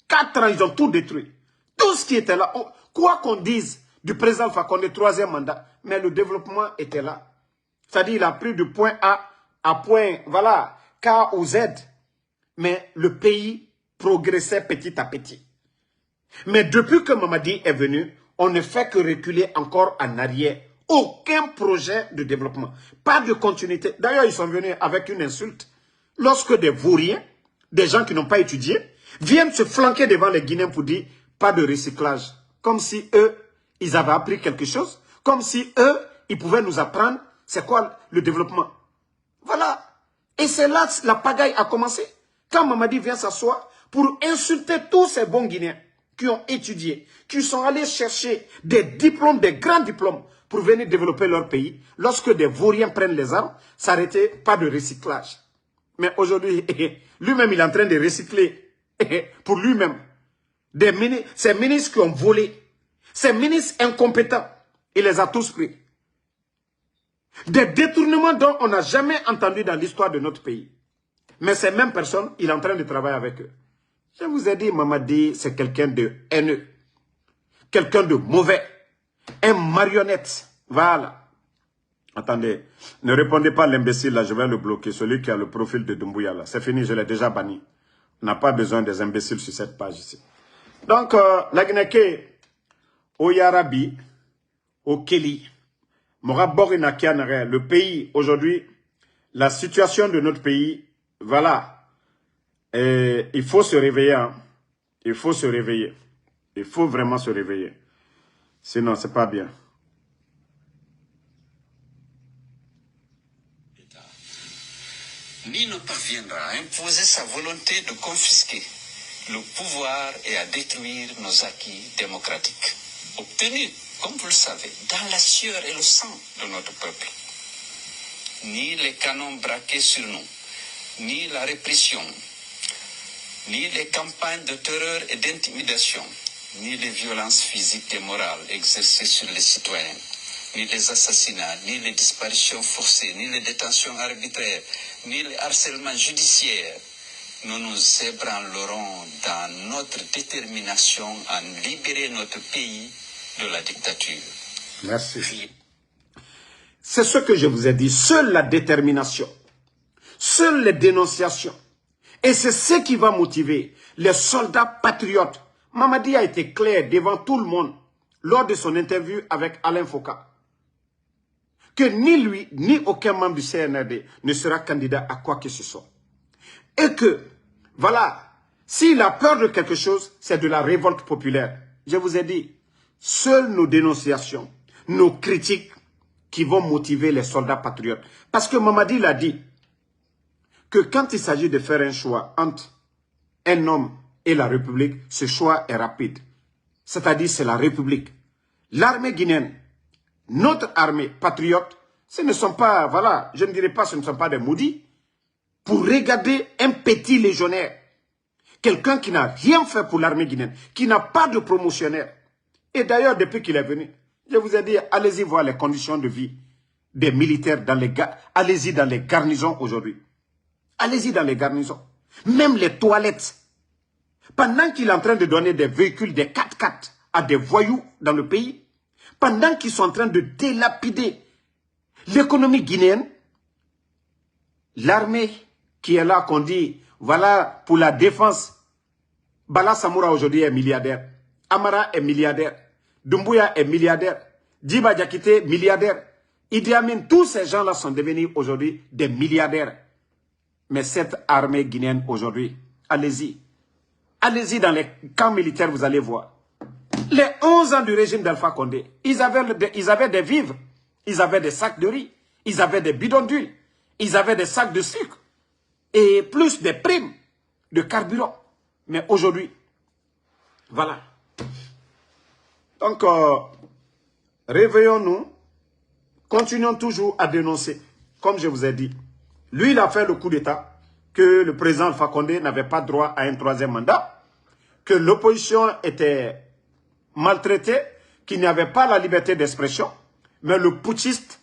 [SPEAKER 1] 4 ans, ils ont tout détruit. Tout ce qui était là. Quoi qu'on dise du président Alpha Condé, 3e mandat, mais le développement était là. C'est-à-dire, il a pris du point A à point, voilà, K ou Z. Mais le pays progressait petit à petit. Mais depuis que Mamadi est venu, on ne fait que reculer encore en arrière. Aucun projet de développement. Pas de continuité. D'ailleurs, ils sont venus avec une insulte. Lorsque des vauriens, des gens qui n'ont pas étudié, viennent se flanquer devant les Guinéens pour dire pas de recyclage. Comme si eux, ils avaient appris quelque chose. Comme si eux, ils pouvaient nous apprendre c'est quoi le développement. Voilà. Et c'est là que la pagaille a commencé. Quand Mamadi vient s'asseoir pour insulter tous ces bons Guinéens qui ont étudié, qui sont allés chercher des diplômes, des grands diplômes pour venir développer leur pays. Lorsque des vauriens prennent les armes, ça n'arrêtait pas de recyclage. Mais aujourd'hui, lui-même, il est en train de recycler pour lui-même. Ces ministres qui ont volé, ces ministres incompétents, il les a tous pris. Des détournements dont on n'a jamais entendu dans l'histoire de notre pays. Mais ces mêmes personnes, il est en train de travailler avec eux. Je vous ai dit, Mamadi, c'est quelqu'un de haineux. Quelqu'un de mauvais. Un marionnette. Voilà. Attendez, ne répondez pas à l'imbécile là, je vais le bloquer. Celui qui a le profil de Doumbouya là. C'est fini, je l'ai déjà banni. On n'a pas besoin des imbéciles sur cette page ici. Donc, la Guinée, au Yarabi, au Kéli, le pays, aujourd'hui, la situation de notre pays, voilà. Et il faut se réveiller. Hein. Il faut se réveiller. Il faut vraiment se réveiller. Sinon, c'est pas bien.
[SPEAKER 3] Ni ne parviendra à imposer sa volonté de confisquer le pouvoir et à détruire nos acquis démocratiques, obtenus, comme vous le savez, dans la sueur et le sang de notre peuple. Ni les canons braqués sur nous, ni la répression, ni les campagnes de terreur et d'intimidation, ni les violences physiques et morales exercées sur les citoyens, ni les assassinats, ni les disparitions forcées, ni les détentions arbitraires, ni les harcèlements judiciaires, nous nous ébranlerons dans notre détermination à libérer notre pays de la dictature.
[SPEAKER 1] Merci. C'est ce que je vous ai dit. Seule la détermination, seules les dénonciations. Et c'est ce qui va motiver les soldats patriotes. Mamadi a été clair devant tout le monde lors de son interview avec Alain Foucault que ni lui, ni aucun membre du CNRD ne sera candidat à quoi que ce soit. Et que, voilà, s'il a peur de quelque chose, c'est de la révolte populaire. Je vous ai dit, seules nos dénonciations, nos critiques qui vont motiver les soldats patriotes. Parce que Mamadi l'a dit, que quand il s'agit de faire un choix entre un homme et la République, ce choix est rapide. C'est-à-dire c'est la République. L'armée guinéenne, notre armée patriote, ce ne sont pas, voilà, je ne dirais pas ce ne sont pas des maudits. Pour regarder un petit légionnaire, quelqu'un qui n'a rien fait pour l'armée guinéenne, qui n'a pas de promotionnaire. Et d'ailleurs, depuis qu'il est venu, je vous ai dit, allez-y voir les conditions de vie des militaires dans les allez-y dans les garnisons aujourd'hui. Allez-y dans les garnisons. Même les toilettes. Pendant qu'il est en train de donner des véhicules, des 4x4 à des voyous dans le pays, pendant qu'ils sont en train de délapider l'économie guinéenne, l'armée qui est là, qu'on dit, voilà, pour la défense, Bala Samoura aujourd'hui est milliardaire, Amara est milliardaire, Doumbouya est milliardaire, Djiba Diakité milliardaire, Idi Amin, tous ces gens-là sont devenus aujourd'hui des milliardaires. Mais cette armée guinéenne aujourd'hui, allez-y. Allez-y dans les camps militaires, vous allez voir. Les 11 ans du régime d'Alpha Condé, ils avaient des vivres, ils avaient des sacs de riz, ils avaient des bidons d'huile, ils avaient des sacs de sucre et plus des primes de carburant. Mais aujourd'hui, voilà. Donc, réveillons-nous, continuons toujours à dénoncer, comme je vous ai dit. Lui, il a fait le coup d'État, que le président Alpha Condé n'avait pas droit à un troisième mandat, que l'opposition était maltraitée, qu'il n'y avait pas la liberté d'expression, mais le putschiste,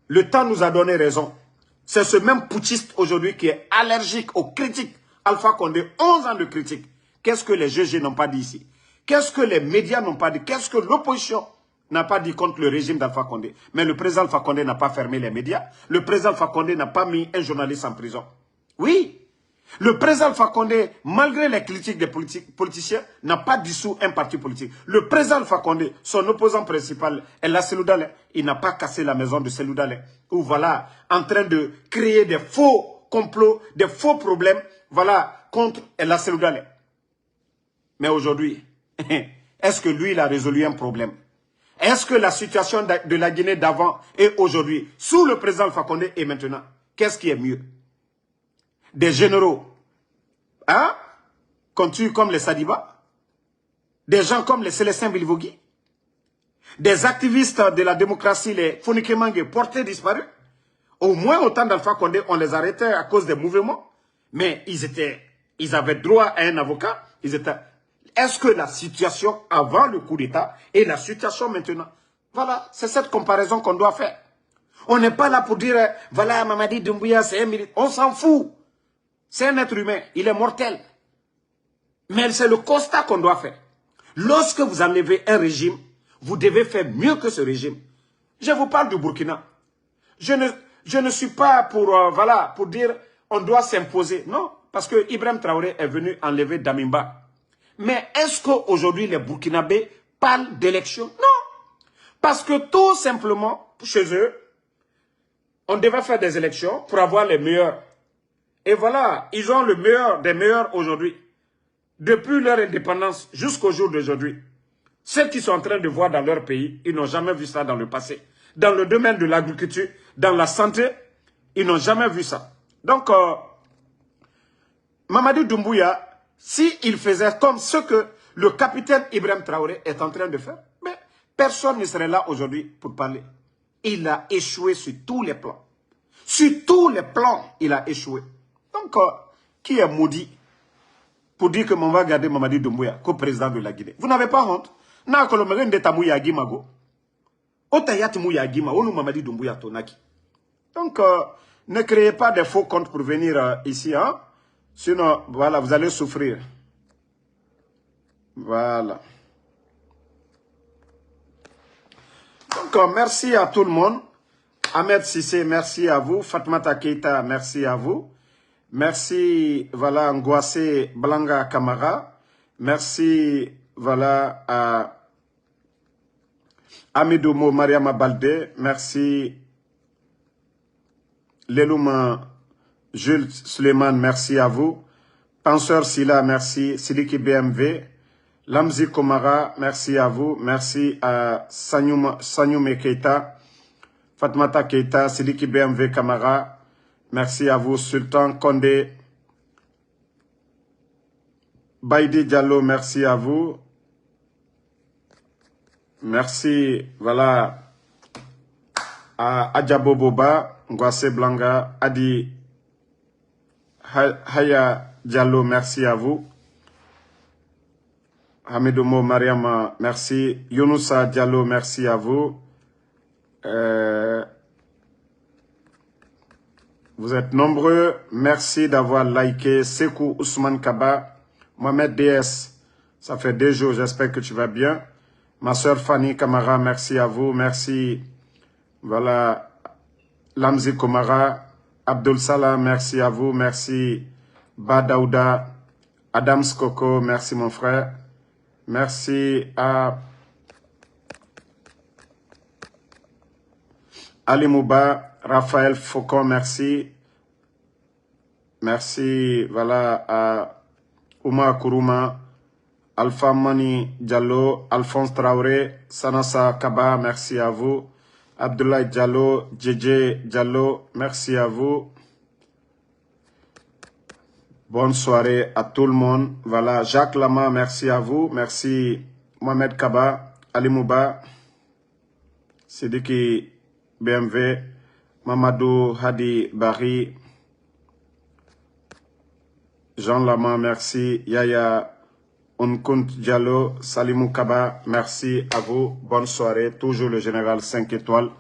[SPEAKER 1] le temps nous a donné raison. C'est ce même putschiste aujourd'hui qui est allergique aux critiques. Alpha Condé, 11 ans de critiques. Qu'est-ce que les GG n'ont pas dit ici? Qu'est-ce que les médias n'ont pas dit? Qu'est-ce que l'opposition n'a pas dit contre le régime d'Alpha Condé? Mais le président Alpha Condé n'a pas fermé les médias. Le président Alpha Condé n'a pas mis un journaliste en prison. Oui. Le président Alpha Condé, malgré les critiques des politiciens, n'a pas dissous un parti politique. Le président Alpha Condé, son opposant principal, El Selou Dalein, il n'a pas cassé la maison de Selou Dalein. Ou voilà, en train de créer des faux complots, des faux problèmes, voilà, contre El Selou Dalein. Mais aujourd'hui, est-ce que lui, il a résolu un problème? Est-ce que la situation de la Guinée d'avant et aujourd'hui, sous le président Alpha Condé et maintenant, qu'est-ce qui est mieux? Des généraux, hein, qu'on tue comme les Sadiba, des gens comme les Célestins Bilvogui, des activistes de la démocratie, les Fonike Mange, portés disparus. Au moins autant d'Alpha Condé, on les arrêtait à cause des mouvements, mais ils avaient droit à un avocat. Est-ce que la situation avant le coup d'État et la situation maintenant, voilà, c'est cette comparaison qu'on doit faire. On n'est pas là pour dire, voilà, Mamadi Doumbouya, c'est un militaire. On s'en fout. C'est un être humain, il est mortel. Mais c'est le constat qu'on doit faire. Lorsque vous enlevez un régime, vous devez faire mieux que ce régime. Je vous parle du Burkina. Je ne suis pas pour, voilà, pour dire on doit s'imposer. Non, parce que Ibrahim Traoré est venu enlever Damimba. Mais est-ce qu'aujourd'hui les Burkinabés parlent d'élection? Non. Parce que tout simplement, chez eux, on devait faire des élections pour avoir les meilleurs. Et voilà, ils ont le meilleur des meilleurs aujourd'hui. Depuis leur indépendance jusqu'au jour d'aujourd'hui. Ceux qui sont en train de voir dans leur pays, ils n'ont jamais vu ça dans le passé. Dans le domaine de l'agriculture, dans la santé, ils n'ont jamais vu ça. Donc, Mamadi Doumbouya, s'il faisait comme ce que le capitaine Ibrahim Traoré est en train de faire, mais personne ne serait là aujourd'hui pour parler. Il a échoué sur tous les plans. Sur tous les plans, il a échoué. Donc, qui est maudit pour dire que on va garder Mamadi Doumbouya comme président de la Guinée? Vous n'avez pas honte? Na kolomere ndeta mouya gimago. Otayat mouya gima, onu Mamadi Doumbouya tonaki. Donc, ne créez pas des faux comptes pour venir ici, hein? Sinon, voilà, vous allez souffrir. Voilà. Donc, merci à tout le monde. Ahmed Sissé, merci à vous. Fatmata Keita, merci à vous. Merci, voilà, Ngwase Blanga Kamara. Merci, voilà, à Amidomo Mariama Balde. Merci, Lelouma Jules Suleiman, merci à vous. Penseur Silla, merci. Sidiki BMV. Lamzi Komara, merci à vous. Merci à Sanyoume Keita. Fatmata Keita, Sidiki BMV Kamara. Merci à vous. Sultan Kondé. Baïdi Diallo, merci à vous. Merci, voilà, à Adjabo Boba, Ngwase Blanga, Adi Haya Diallo, merci à vous. Hamidoumo Mariama, merci. Younousa Diallo, merci à vous. Vous êtes nombreux. Merci d'avoir liké. Sekou Ousmane Kaba, Mohamed DS, ça fait 2 jours, j'espère que tu vas bien. Ma soeur Fanny Kamara, merci à vous. Merci. Voilà. Lamzi Komara, Abdul Salah, merci à vous. Merci. Badaouda, Adams Koko, merci mon frère. Merci à Ali Mouba, Raphaël Faucon, merci. Merci, voilà, à Ouma Kourouma, Alpha Mani Diallo, Alphonse Traoré, Sanassa Kaba, merci à vous. Abdoulaye Diallo, Djedje Diallo, merci à vous. Bonne soirée à tout le monde. Voilà, Jacques Lama, merci à vous. Merci Mohamed Kaba, Ali Mouba, Sidiki BMV, Mamadou Hadi Bari, Jean Lama, merci. Yaya Unkunt Diallo, Salimou Kaba, merci à vous. Bonne soirée. Toujours le général 5 étoiles.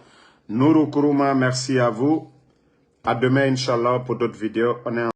[SPEAKER 1] Nourou Kourouma, merci à vous. À demain, Inch'Allah, pour d'autres vidéos. On est